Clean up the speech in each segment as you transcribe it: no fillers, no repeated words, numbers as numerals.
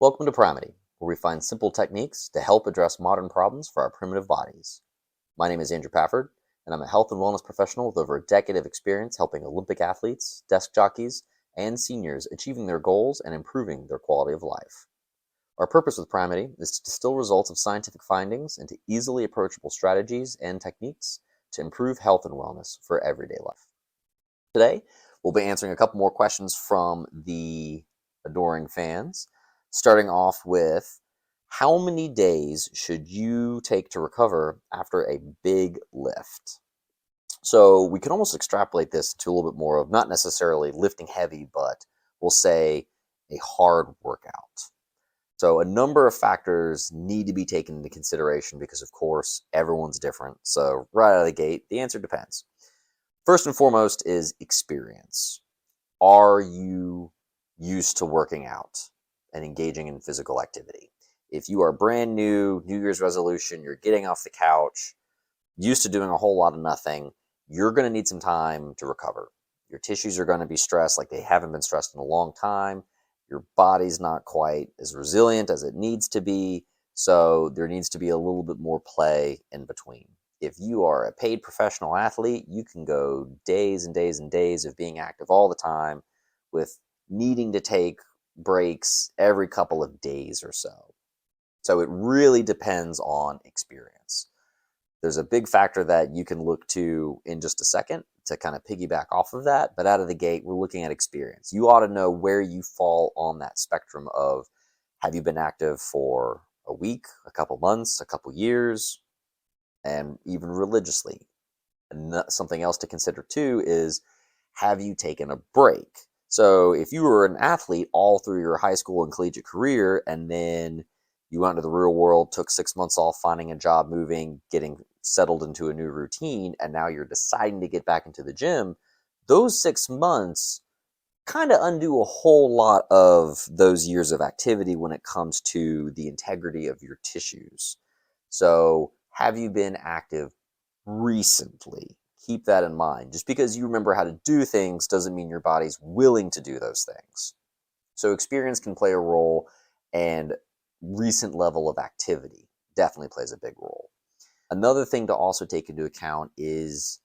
Welcome to Primity, where we find simple techniques to help address modern problems for our primitive bodies. My name is Andrew Pafford, and I'm a health and wellness professional with over a decade of experience helping Olympic athletes, desk jockeys, and seniors achieving their goals and improving their quality of life. Our purpose with Primity is to distill results of scientific findings into easily approachable strategies and techniques to improve health and wellness for everyday life. Today, we'll be answering a couple more questions from the adoring fans, starting off with how many days should you take to recover after a big lift? So we can almost extrapolate this to a little bit more of not necessarily lifting heavy, but we'll say a hard workout. So a number of factors need to be taken into consideration because, of course, everyone's different. So right out of the gate, the answer depends. First and foremost is experience. Are you used to working out and engaging in physical activity? If you are brand new, New Year's resolution, you're getting off the couch, used to doing a whole lot of nothing, you're going to need some time to recover. Your tissues are going to be stressed like they haven't been stressed in a long time. Your body's not quite as resilient as it needs to be. So there needs to be a little bit more play in between. If you are a paid professional athlete, you can go days and days and days of being active all the time with needing to take breaks every couple of days or so. So it really depends on experience. There's a big factor that you can look to in just a second to kind of piggyback off of that. But out of the gate, we're looking at experience. You ought to know where you fall on that spectrum of, have you been active for a week, a couple months, a couple years, and even religiously. And something else to consider too is, have you taken a break? So if you were an athlete all through your high school and collegiate career, and then you went into the real world, took 6 months off, finding a job, moving, getting settled into a new routine, and now you're deciding to get back into the gym, those 6 months kind of undo a whole lot of those years of activity when it comes to the integrity of your tissues. So have you been active recently? Keep that in mind. Just because you remember how to do things doesn't mean your body's willing to do those things. So experience can play a role, and recent level of activity definitely plays a big role. Another thing to also take into account is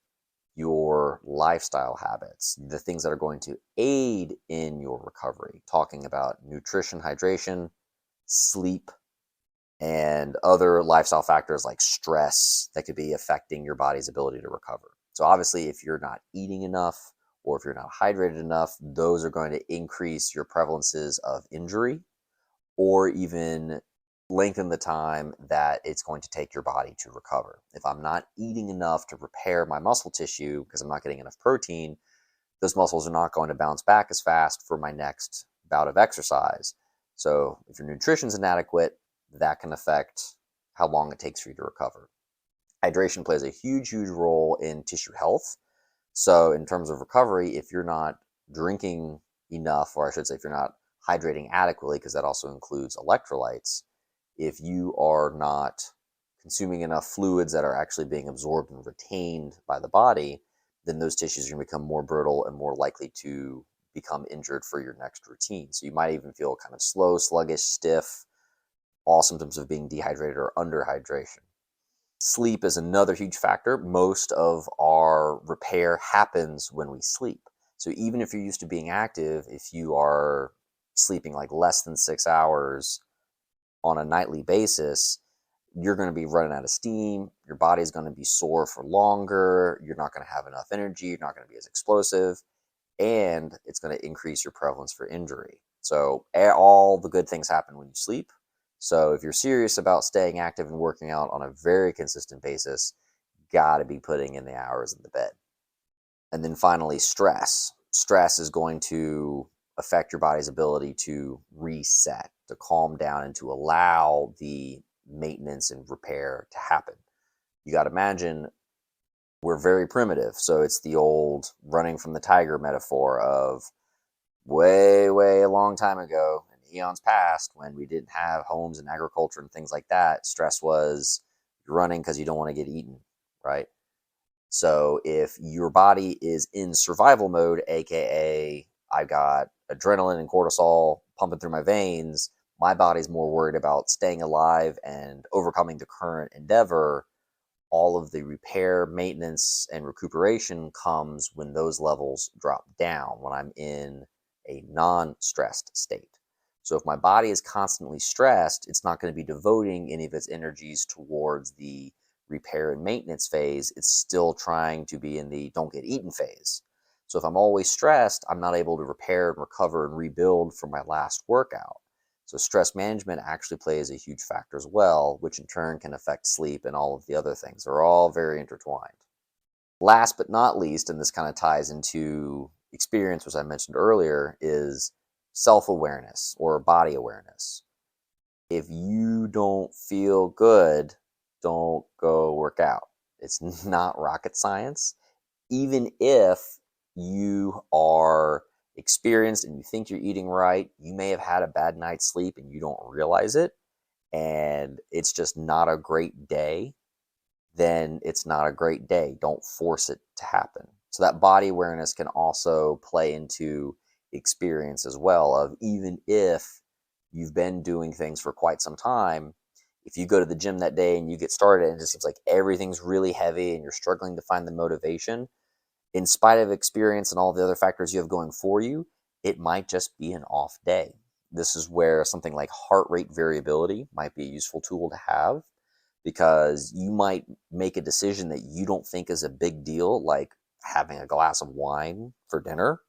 your lifestyle habits, the things that are going to aid in your recovery, talking about nutrition, hydration, sleep, and other lifestyle factors like stress that could be affecting your body's ability to recover. So obviously, if you're not eating enough or if you're not hydrated enough, those are going to increase your prevalences of injury or even lengthen the time that it's going to take your body to recover. If I'm not eating enough to repair my muscle tissue because I'm not getting enough protein, those muscles are not going to bounce back as fast for my next bout of exercise. So if your nutrition's inadequate, that can affect how long it takes for you to recover. Hydration plays a huge, huge role in tissue health. So in terms of recovery, if you're not drinking enough, or I should say if you're not hydrating adequately, because that also includes electrolytes, if you are not consuming enough fluids that are actually being absorbed and retained by the body, then those tissues are going to become more brittle and more likely to become injured for your next routine. So you might even feel kind of slow, sluggish, stiff, all symptoms of being dehydrated or underhydration. Sleep is another huge factor. Most of our repair happens when we sleep. So even if you're used to being active, if you are sleeping like less than 6 hours on a nightly basis, you're going to be running out of steam. Your body's going to be sore for longer. You're not going to have enough energy. You're not going to be as explosive. And it's going to increase your prevalence for injury. So all the good things happen when you sleep. So if you're serious about staying active and working out on a very consistent basis, got to be putting in the hours in the bed. And then finally, stress. Stress is going to affect your body's ability to reset, to calm down, and to allow the maintenance and repair to happen. You got to imagine we're very primitive. So it's the old running from the tiger metaphor of way, way a long time ago, in eons past, when we didn't have homes and agriculture and things like that. Stress was running because you don't want to get eaten, right? So if your body is in survival mode, aka I've got adrenaline and cortisol pumping through my veins, my body's more worried about staying alive and overcoming the current endeavor. All of the repair, maintenance, and recuperation comes when those levels drop down, when I'm in a non-stressed state. So if my body is constantly stressed, it's not going to be devoting any of its energies towards the repair and maintenance phase. It's still trying to be in the don't get eaten phase. So if I'm always stressed, I'm not able to repair and recover and rebuild from my last workout. So stress management actually plays a huge factor as well, which in turn can affect sleep and all of the other things. They're all very intertwined. Last but not least, and this kind of ties into experience, which I mentioned earlier, is self-awareness or body awareness. If you don't feel good, don't go work out. It's not rocket science. Even if you are experienced and you think you're eating right, you may have had a bad night's sleep and you don't realize it, and it's just not a great day, then it's not a great day. Don't force it to happen. So that body awareness can also play into experience as well, of even if you've been doing things for quite some time, if you go to the gym that day and you get started and it just seems like everything's really heavy and you're struggling to find the motivation, in spite of experience and all the other factors you have going for you, it might just be an off day. This is where something like heart rate variability might be a useful tool to have, because you might make a decision that you don't think is a big deal, like having a glass of wine for dinner,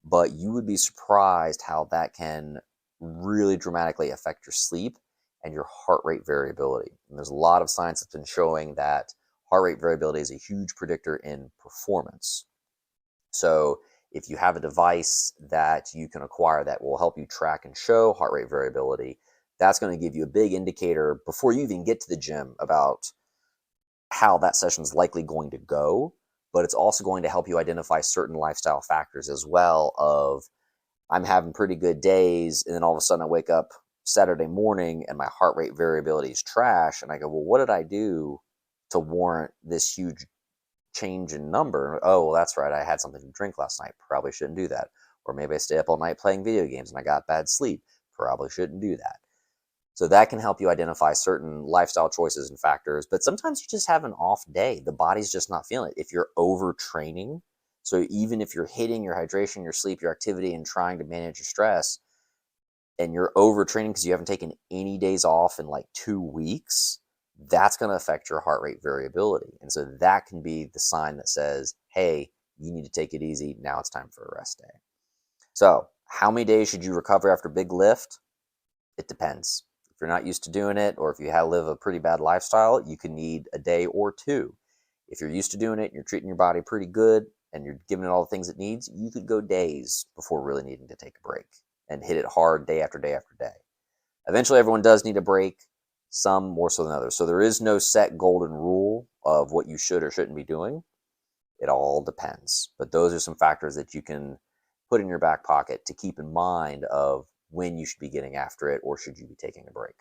but you would be surprised how that can really dramatically affect your sleep and your heart rate variability. And there's a lot of science that's been showing that heart rate variability is a huge predictor in performance. So if you have a device that you can acquire that will help you track and show heart rate variability, that's going to give you a big indicator before you even get to the gym about how that session is likely going to go. But it's also going to help you identify certain lifestyle factors as well, of I'm having pretty good days, and then all of a sudden I wake up Saturday morning and my heart rate variability is trash, and I go, well, what did I do to warrant this huge change in number? Oh, well, that's right, I had something to drink last night, probably shouldn't do that. Or maybe I stay up all night playing video games and I got bad sleep, probably shouldn't do that. So that can help you identify certain lifestyle choices and factors. But sometimes you just have an off day. The body's just not feeling it. If you're overtraining, so even if you're hitting your hydration, your sleep, your activity, and trying to manage your stress, and you're overtraining because you haven't taken any days off in like 2 weeks, that's going to affect your heart rate variability. And so that can be the sign that says, hey, you need to take it easy. Now it's time for a rest day. So how many days should you recover after a big lift? It depends. If you're not used to doing it, or if you live a pretty bad lifestyle, you can need a day or two. If you're used to doing it and you're treating your body pretty good and you're giving it all the things it needs, you could go days before really needing to take a break and hit it hard day after day after day. Eventually, everyone does need a break, some more so than others. So there is no set golden rule of what you should or shouldn't be doing. It all depends. But those are some factors that you can put in your back pocket to keep in mind of when you should be getting after it, or should you be taking a break.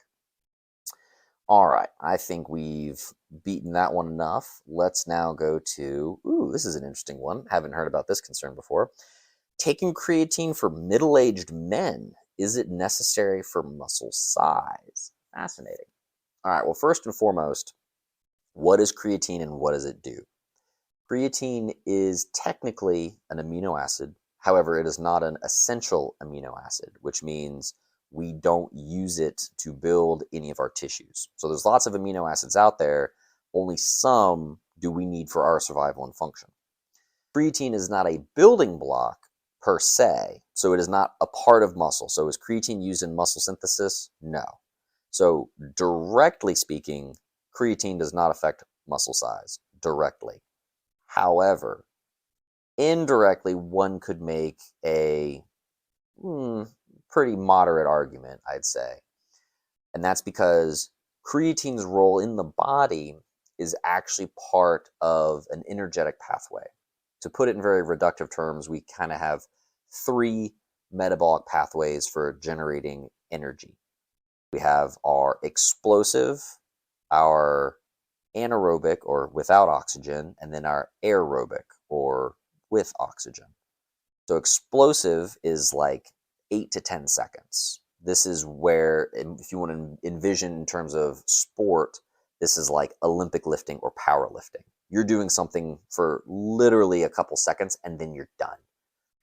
All right, I think we've beaten that one enough. Let's now go to, this is an interesting one. Haven't heard about this concern before. Taking creatine for middle-aged men, is it necessary for muscle size? Fascinating. All right, well, first and foremost, what is creatine and what does it do? Creatine is technically an amino acid. However, it is not an essential amino acid, which means we don't use it to build any of our tissues. So there's lots of amino acids out there. Only some do we need for our survival and function. Creatine is not a building block per se, so it is not a part of muscle. So is creatine used in muscle synthesis? No. So directly speaking, creatine does not affect muscle size directly. However, indirectly, one could make a pretty moderate argument, I'd say. And that's because creatine's role in the body is actually part of an energetic pathway. To put it in very reductive terms, we kind of have 3 metabolic pathways for generating energy. We have our explosive, our anaerobic, or without oxygen, and then our aerobic, or with oxygen. So explosive is like 8 to 10 seconds. This is where, if you want to envision in terms of sport, this is like Olympic lifting or powerlifting. You're doing something for literally a couple seconds and then you're done.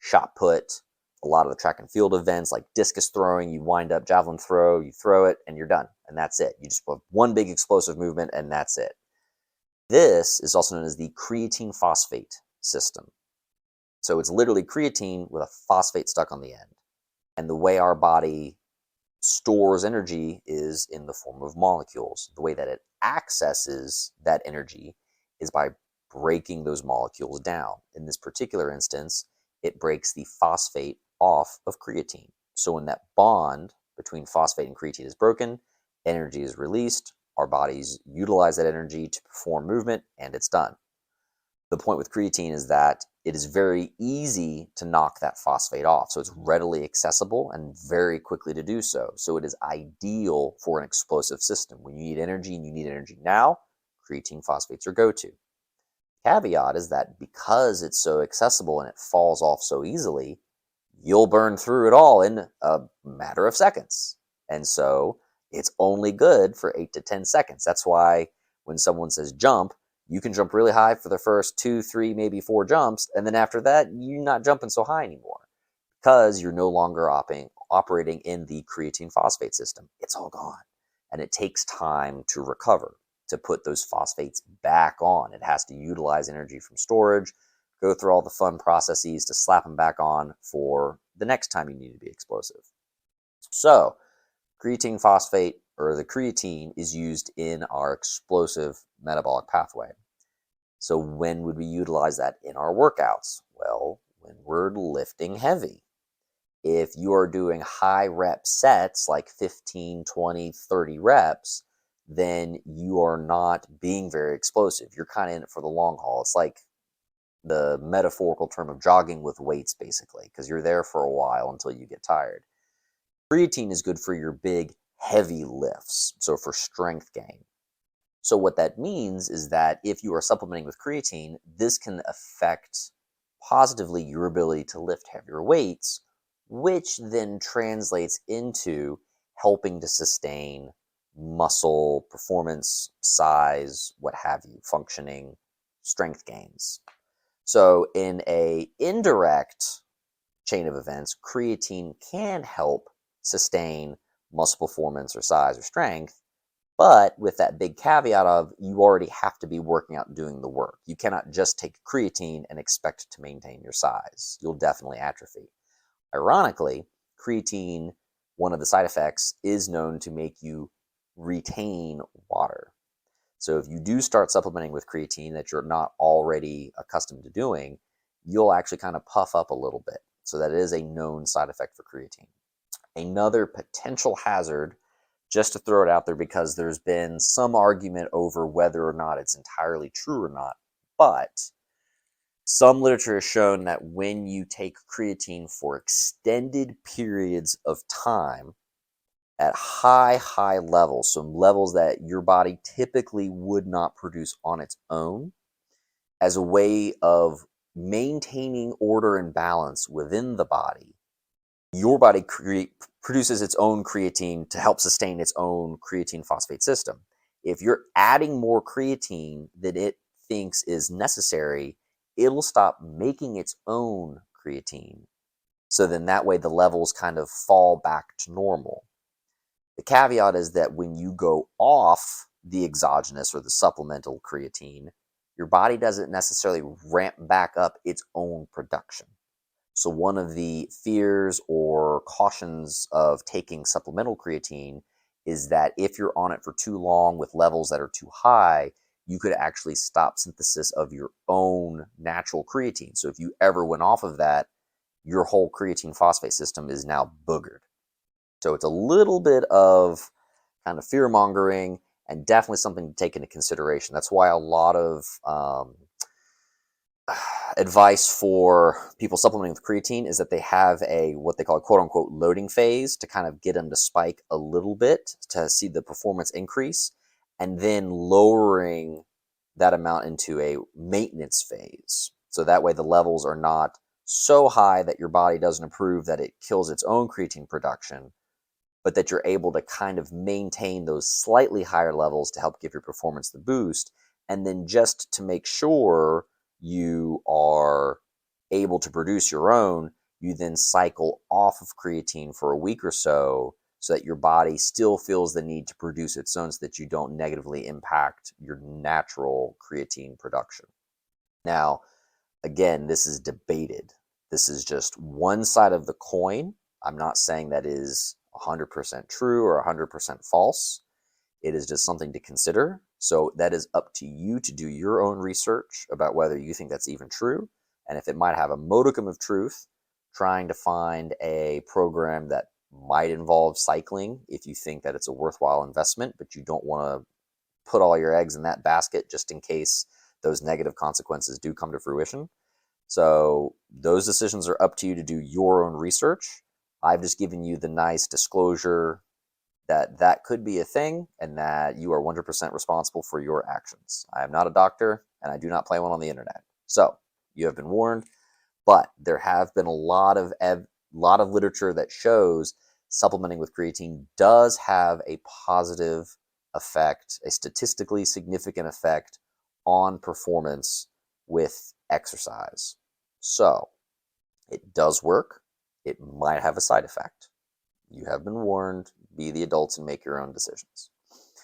Shot put, a lot of the track and field events like discus throwing, you wind up javelin throw, you throw it and you're done. And that's it. You just have one big explosive movement and that's it. This is also known as the creatine phosphate system. So it's literally creatine with a phosphate stuck on the end. And the way our body stores energy is in the form of molecules. The way that it accesses that energy is by breaking those molecules down. In this particular instance, it breaks the phosphate off of creatine. So when that bond between phosphate and creatine is broken, energy is released, our bodies utilize that energy to perform movement, and it's done. The point with creatine is that it is very easy to knock that phosphate off. So it's readily accessible and very quickly to do so. So it is ideal for an explosive system. When you need energy and you need energy now, creatine phosphate's your go-to. Caveat is that because it's so accessible and it falls off so easily, you'll burn through it all in a matter of seconds. And so it's only good for 8 to 10 seconds. That's why when someone says jump, you can jump really high for the first 2, 3, maybe 4 jumps, and then after that, you're not jumping so high anymore because you're no longer operating in the creatine phosphate system. It's all gone, and it takes time to recover, to put those phosphates back on. It has to utilize energy from storage, go through all the fun processes to slap them back on for the next time you need to be explosive. So, creatine phosphate, or the creatine, is used in our explosive metabolic pathway. So when would we utilize that in our workouts? Well, when we're lifting heavy. If you are doing high rep sets, like 15, 20, 30 reps, then you are not being very explosive. You're kind of in it for the long haul. It's like the metaphorical term of jogging with weights, basically, because you're there for a while until you get tired. Creatine is good for your big, heavy lifts, so for strength gain. So what that means is that if you are supplementing with creatine, this can affect positively your ability to lift heavier weights, which then translates into helping to sustain muscle performance, size, what have you, functioning, strength gains. So in an indirect chain of events, creatine can help sustain muscle performance or size or strength, but with that big caveat of you already have to be working out and doing the work. You cannot just take creatine and expect to maintain your size. You'll definitely atrophy. Ironically, creatine, one of the side effects, is known to make you retain water. So if you do start supplementing with creatine that you're not already accustomed to doing, you'll actually kind of puff up a little bit. So that is a known side effect for creatine. Another potential hazard, just to throw it out there because there's been some argument over whether or not it's entirely true or not, but some literature has shown that when you take creatine for extended periods of time at high levels, some levels that your body typically would not produce on its own, as a way of maintaining order and balance within the body, your body produces its own creatine to help sustain its own creatine phosphate system. If you're adding more creatine than it thinks is necessary, it'll stop making its own creatine. So then that way the levels kind of fall back to normal. The caveat is that when you go off the exogenous or the supplemental creatine, your body doesn't necessarily ramp back up its own production. So one of the fears or cautions of taking supplemental creatine is that if you're on it for too long with levels that are too high, you could actually stop synthesis of your own natural creatine. So if you ever went off of that, your whole creatine phosphate system is now boogered. So it's a little bit of kind of fear mongering and definitely something to take into consideration. That's why a lot of advice for people supplementing with creatine is that they have a what they call a quote unquote loading phase to kind of get them to spike a little bit to see the performance increase, and then lowering that amount into a maintenance phase. So that way the levels are not so high that your body doesn't approve that it kills its own creatine production, but that you're able to kind of maintain those slightly higher levels to help give your performance the boost. And then just to make sure you are able to produce your own, you then cycle off of creatine for a week or so that your body still feels the need to produce its own so that you don't negatively impact your natural creatine production. Now, again, this is debated. This is just one side of the coin. I'm not saying that is 100% true or 100% false. It is just something to consider. So that is up to you to do your own research about whether you think that's even true. And if it might have a modicum of truth, trying to find a program that might involve cycling if you think that it's a worthwhile investment, but you don't want to put all your eggs in that basket just in case those negative consequences do come to fruition. So those decisions are up to you to do your own research. I've just given you the nice disclosure that that could be a thing and that you are 100% responsible for your actions. I am not a doctor and I do not play one on the internet. So you have been warned, but there have been a lot of literature that shows supplementing with creatine does have a positive effect, a statistically significant effect on performance with exercise. So it does work. It might have a side effect. You have been warned. Be the adults and make your own decisions.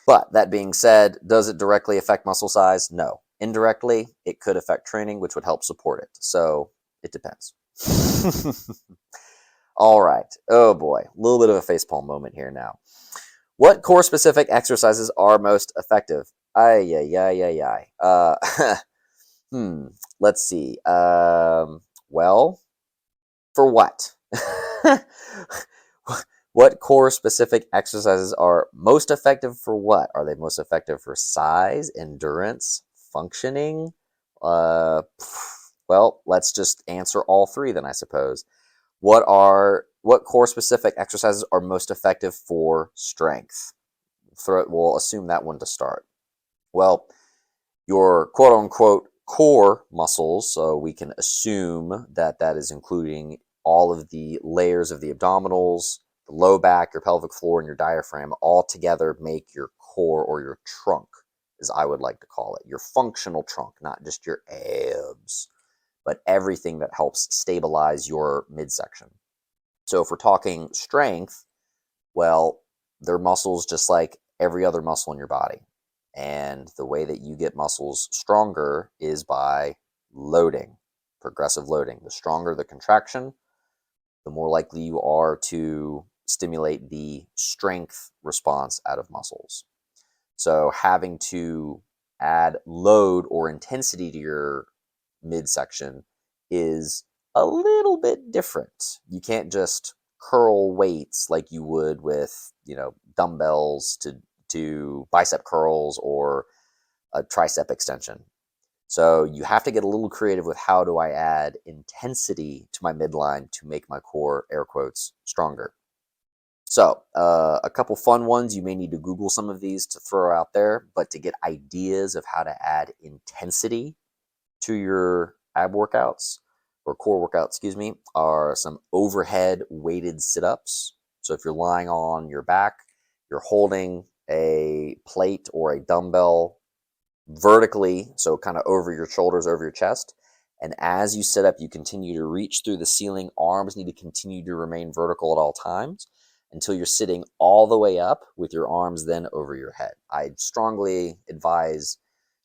But that being said, does it directly affect muscle size? No. Indirectly, it could affect training, which would help support it. So it depends. All right. Oh boy. A little bit of a facepalm moment here now. What core specific exercises are most effective? Let's see. Well, for what? What core specific exercises are most effective for what? Are they most effective for size, endurance, functioning? Well, let's just answer all three then, I suppose. What core specific exercises are most effective for strength? We'll assume that one to start. Well, your quote unquote core muscles, so we can assume that that is including all of the layers of the abdominals, the low back, your pelvic floor, and your diaphragm all together make your core, or your trunk, as I would like to call it. Your functional trunk, not just your abs, but everything that helps stabilize your midsection. So if we're talking strength, well, they're muscles just like every other muscle in your body. And the way that you get muscles stronger is by loading, progressive loading. The stronger the contraction, the more likely you are to stimulate the strength response out of muscles. So having to add load or intensity to your midsection is a little bit different. You can't just curl weights like you would with, dumbbells to do bicep curls or a tricep extension. So you have to get a little creative with how do I add intensity to my midline to make my core, air quotes, stronger. So a couple fun ones, you may need to Google some of these to throw out there, but to get ideas of how to add intensity to your ab workouts, or core workouts, excuse me, are some overhead weighted sit-ups. So if you're lying on your back, you're holding a plate or a dumbbell vertically, so kind of over your shoulders, over your chest. And as you sit up, you continue to reach through the ceiling. Arms need to continue to remain vertical at all times until you're sitting all the way up with your arms then over your head. I strongly advise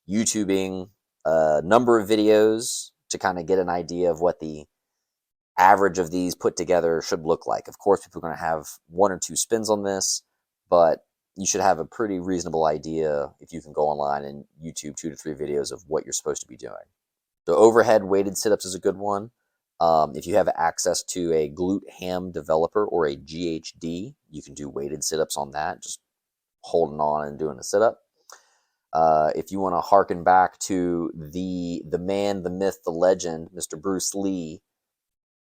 YouTubing a number of videos to kind of get an idea of what the average of these put together should look like. Of course, people are going to have one or two spins on this, but you should have a pretty reasonable idea if you can go online and YouTube 2 to 3 videos of what you're supposed to be doing. So overhead weighted sit-ups is a good one. If you have access to a glute ham developer or a GHD, you can do weighted sit-ups on that, just holding on and doing a sit-up. If you want to harken back to the man, the myth, the legend, Mr. Bruce Lee,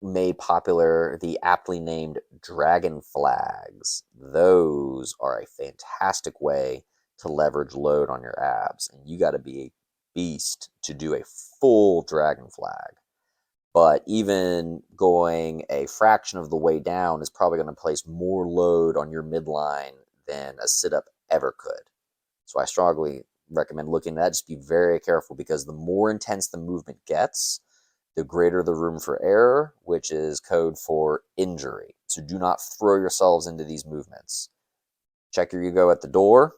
made popular the aptly named dragon flags. Those are a fantastic way to leverage load on your abs, and you got to be a beast to do a full dragon flag. But even going a fraction of the way down is probably going to place more load on your midline than a sit-up ever could. So I strongly recommend looking at that. Just be very careful, because the more intense the movement gets, the greater the room for error, which is code for injury. So do not throw yourselves into these movements. Check your ego at the door.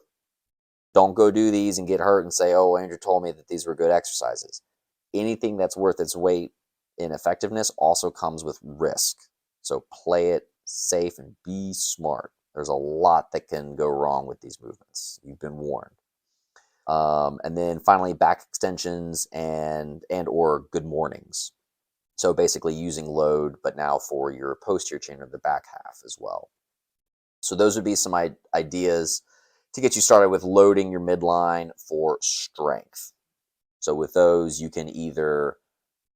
Don't go do these and get hurt and say, oh, Andrew told me that these were good exercises. Anything that's worth its weight in effectiveness also comes with risk. So play it safe and be smart. There's a lot that can go wrong with these movements. You've been warned. And then finally, back extensions and or good mornings. So basically using load, but now for your posterior chain of the back half as well. So those would be some ideas to get you started with loading your midline for strength. So with those, you can either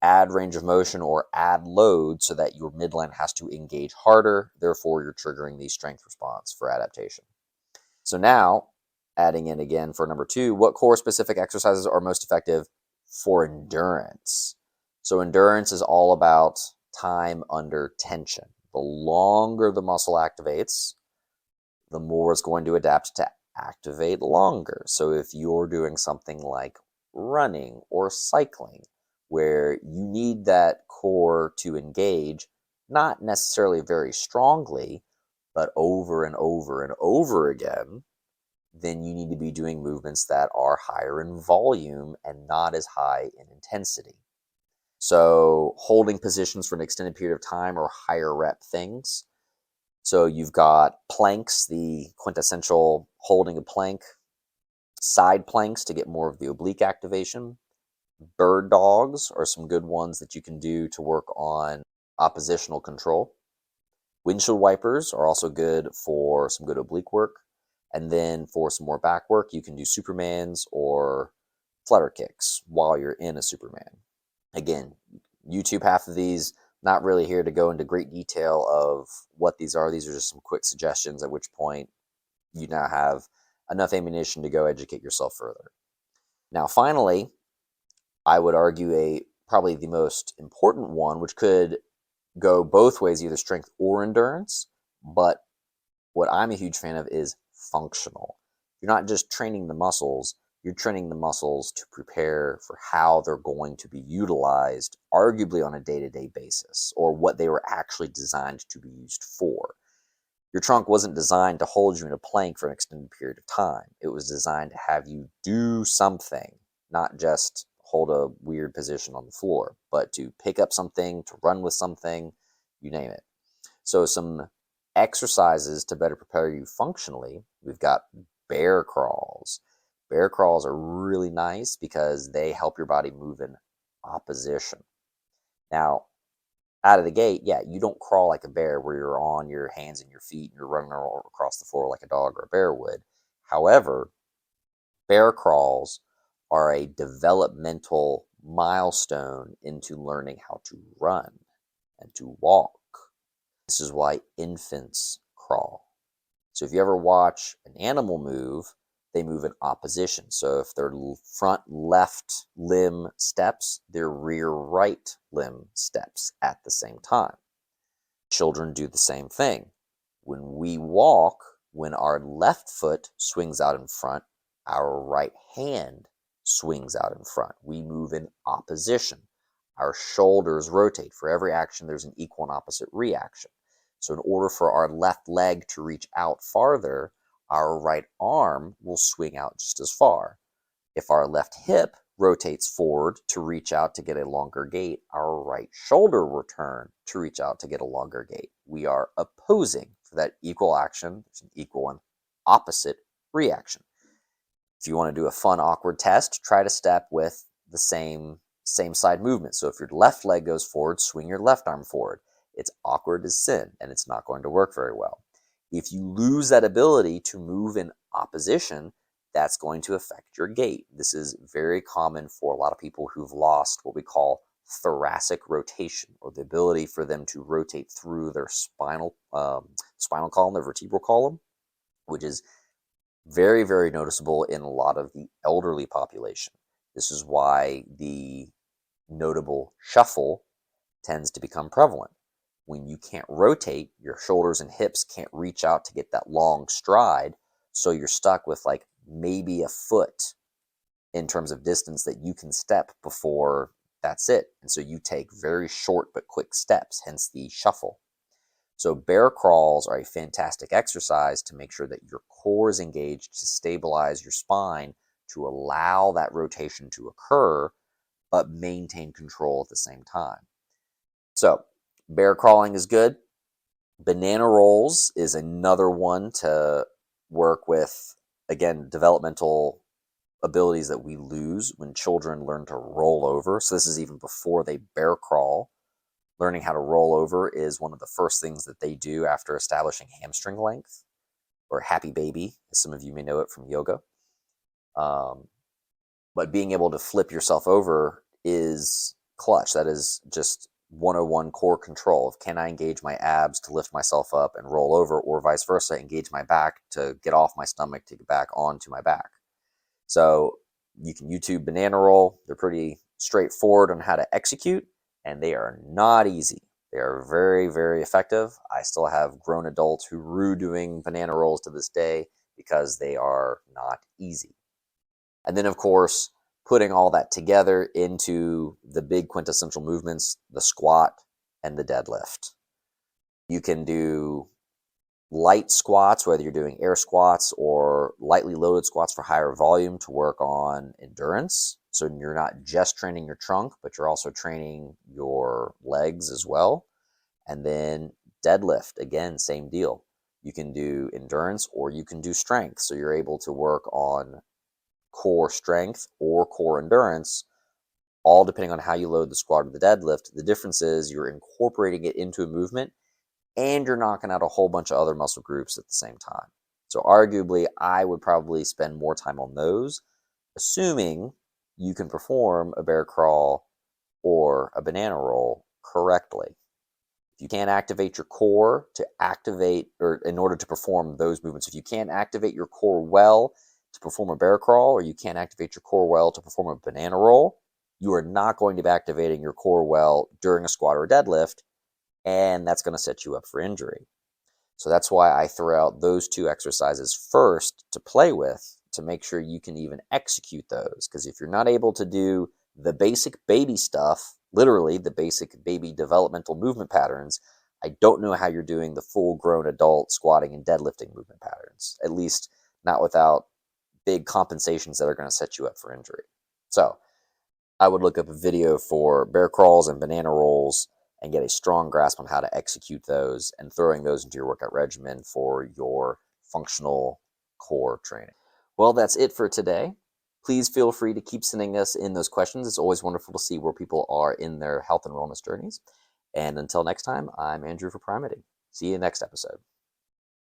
add range of motion or add load so that your midline has to engage harder. Therefore, you're triggering the strength response for adaptation. So now, adding in again for number 2, what core specific exercises are most effective for endurance? So endurance is all about time under tension. The longer the muscle activates, the more it's going to adapt to activate longer. So if you're doing something like running or cycling, where you need that core to engage, not necessarily very strongly, but over and over and over again, then you need to be doing movements that are higher in volume and not as high in intensity. So holding positions for an extended period of time or higher rep things. So you've got planks, the quintessential holding a plank, side planks to get more of the oblique activation. Bird dogs are some good ones that you can do to work on oppositional control. Windshield wipers are also good for some good oblique work. And then for some more back work, you can do Supermans or flutter kicks while you're in a Superman. Again, YouTube half of these, not really here to go into great detail of what these are. These are just some quick suggestions, at which point you now have enough ammunition to go educate yourself further. Now, finally, I would argue probably the most important one, which could go both ways, either strength or endurance, but what I'm a huge fan of is functional. You're not just training the muscles, you're training the muscles to prepare for how they're going to be utilized, arguably on a day-to-day basis, or what they were actually designed to be used for. Your trunk wasn't designed to hold you in a plank for an extended period of time. It was designed to have you do something, not just hold a weird position on the floor, but to pick up something, to run with something, you name it. So some exercises to better prepare you functionally, we've got bear crawls. Bear crawls are really nice because they help your body move in opposition. Now, out of the gate, yeah, you don't crawl like a bear where you're on your hands and your feet and you're running across the floor like a dog or a bear would. However, bear crawls are a developmental milestone into learning how to run and to walk. This is why infants crawl. So if you ever watch an animal move, they move in opposition. So if their front left limb steps, their rear right limb steps at the same time. Children do the same thing. When we walk, when our left foot swings out in front, our right hand swings out in front. We move in opposition. Our shoulders rotate. For every action, there's an equal and opposite reaction. So in order for our left leg to reach out farther, our right arm will swing out just as far. If our left hip rotates forward to reach out to get a longer gait, our right shoulder will turn to reach out to get a longer gait. We are opposing for that equal action. There's an equal and opposite reaction. If you want to do a fun, awkward test, try to step with the same side movement. So if your left leg goes forward, swing your left arm forward. It's awkward as sin, and it's not going to work very well. If you lose that ability to move in opposition, that's going to affect your gait. This is very common for a lot of people who've lost what we call thoracic rotation, or the ability for them to rotate through their spinal column, their vertebral column, which is very, very noticeable in a lot of the elderly population. This is why the notable shuffle tends to become prevalent. When you can't rotate, your shoulders and hips can't reach out to get that long stride, so you're stuck with like maybe a foot in terms of distance that you can step before that's it. And so you take very short but quick steps, hence the shuffle. So bear crawls are a fantastic exercise to make sure that your core is engaged to stabilize your spine to allow that rotation to occur, but maintain control at the same time. So bear crawling is good. Banana rolls is another one to work with, again, developmental abilities that we lose when children learn to roll over. So this is even before they bear crawl. Learning how to roll over is one of the first things that they do after establishing hamstring length, or happy baby, as some of you may know it from yoga. But being able to flip yourself over is clutch. That is just 101 core control of, can I engage my abs to lift myself up and roll over, or vice versa, engage my back to get off my stomach to get back onto my back. So you can YouTube banana roll. They're pretty straightforward on how to execute, and they are not easy. They are very, very effective. I still have grown adults who rue doing banana rolls to this day because they are not easy. And then, of course, putting all that together into the big quintessential movements, the squat and the deadlift. You can do light squats, whether you're doing air squats or lightly loaded squats for higher volume to work on endurance. So you're not just training your trunk, but you're also training your legs as well. And then deadlift, again, same deal. You can do endurance or you can do strength. So you're able to work on core strength or core endurance, all depending on how you load the squat or the deadlift. The difference is you're incorporating it into a movement and you're knocking out a whole bunch of other muscle groups at the same time. So arguably, I would probably spend more time on those, assuming you can perform a bear crawl or a banana roll correctly. If you can't activate your core to activate, or in order to perform those movements, if you can't activate your core well to perform a bear crawl, or you can't activate your core well to perform a banana roll, you are not going to be activating your core well during a squat or a deadlift, and that's going to set you up for injury. So that's why I throw out those two exercises first to play with, to make sure you can even execute those. Because if you're not able to do the basic baby stuff, literally the basic baby developmental movement patterns, I don't know how you're doing the full-grown adult squatting and deadlifting movement patterns, at least not without big compensations that are going to set you up for injury. So I would look up a video for bear crawls and banana rolls and get a strong grasp on how to execute those and throwing those into your workout regimen for your functional core training. Well, that's it for today. Please feel free to keep sending us in those questions. It's always wonderful to see where people are in their health and wellness journeys. And until next time, I'm Andrew for Primity. See you next episode.